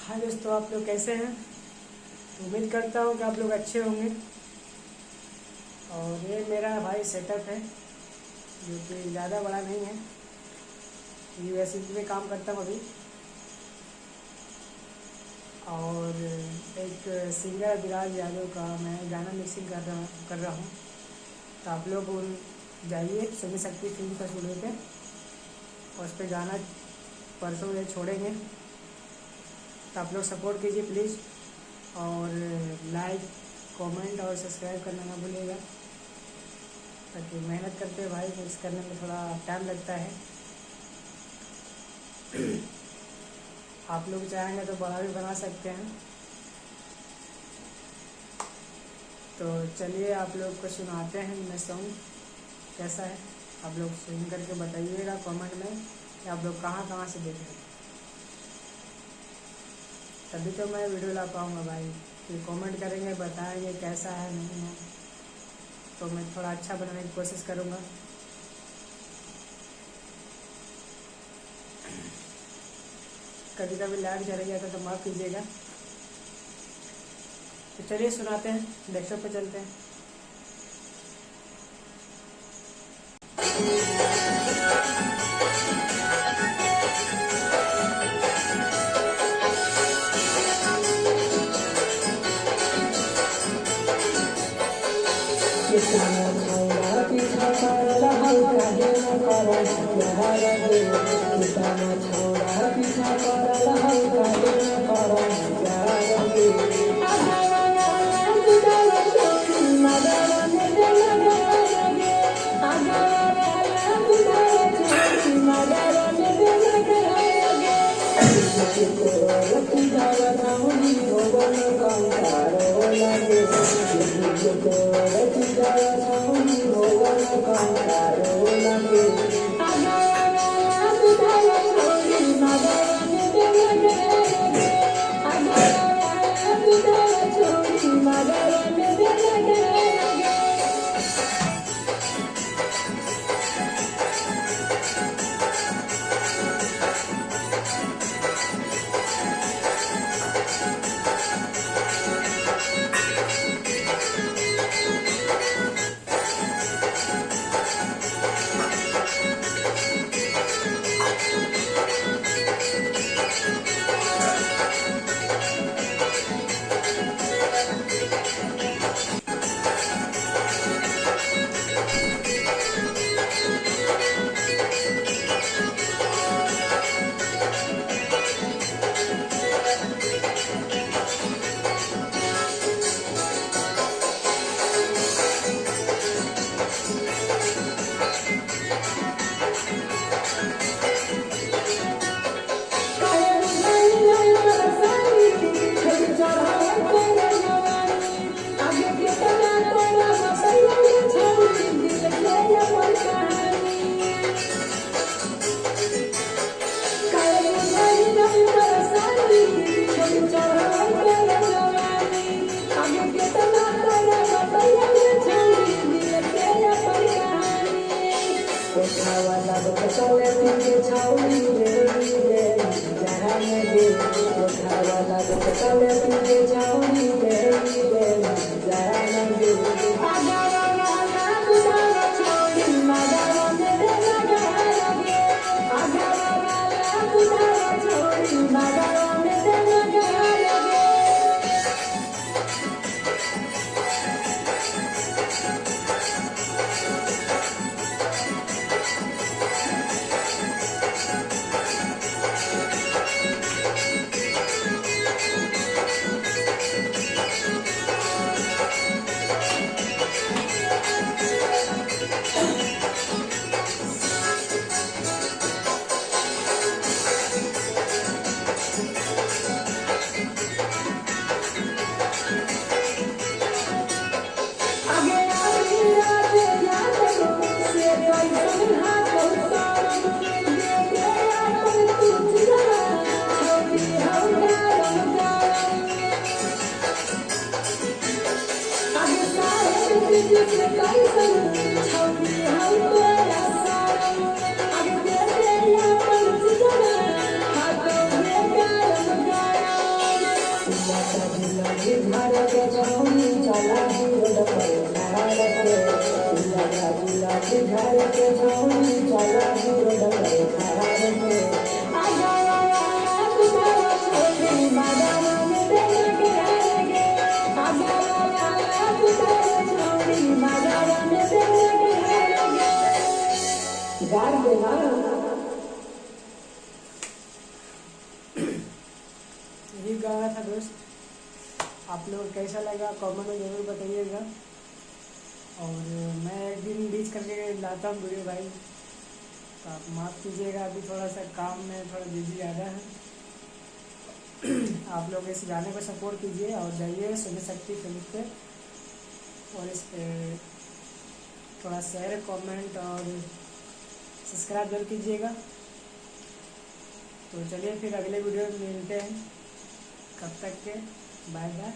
हाय दोस्तों, आप लोग कैसे हैं। उम्मीद करता हूँ कि आप लोग अच्छे होंगे। और ये मेरा भाई सेटअप है जो कि ज़्यादा बड़ा नहीं है। यूएसएस में काम करता हूँ अभी। और एक सिंगर विराज यादव का मैं गाना मिक्सिंग कर रहा हूँ। तो आप लोग जाइए सुनी शक्ति फिल्म का स्टूडियो पे, और उस पर गाना परसों ये छोड़ेंगे। तो आप लोग सपोर्ट कीजिए प्लीज़, और लाइक कमेंट और सब्सक्राइब करना ना भूलिएगा, ताकि मेहनत करते भाई मिक्स करने में थोड़ा टाइम लगता है। आप लोग चाहेंगे तो बड़ा भी बना सकते हैं। तो चलिए आप लोग को सुनाते हैं मैं सॉन्ग कैसा है। आप लोग सुन करके बताइएगा कमेंट में कि आप लोग कहाँ कहाँ से देख रहे हैं, तभी तो मैं वीडियो ला पाऊँगा भाई। कि कमेंट करेंगे, बताएंगे कैसा है नहीं है, तो मैं थोड़ा अच्छा बनाने की कोशिश करूँगा। कभी कभी लाइट चला जाता तो माफ़ कीजिएगा। तो चलिए सुनाते हैं, डेस्कटॉप पे चलते हैं। यही गाना था दोस्त, आप लोग कैसा लगा कमेंट में ज़रूर बताइएगा। और मैं एक दिन बीच करके लाता हूँ वीडियो भाई, तो आप माफ़ कीजिएगा, अभी थोड़ा सा काम में थोड़ा बिजी ज़्यादा है। आप लोग इस गाने को सपोर्ट कीजिए और जाइए सुन शक्ति फिल्म पे, और इस पे थोड़ा शेयर कमेंट और सब्सक्राइब जरूर कीजिएगा। तो चलिए फिर अगले वीडियो में मिलते हैं, कब तक के बाय बाय।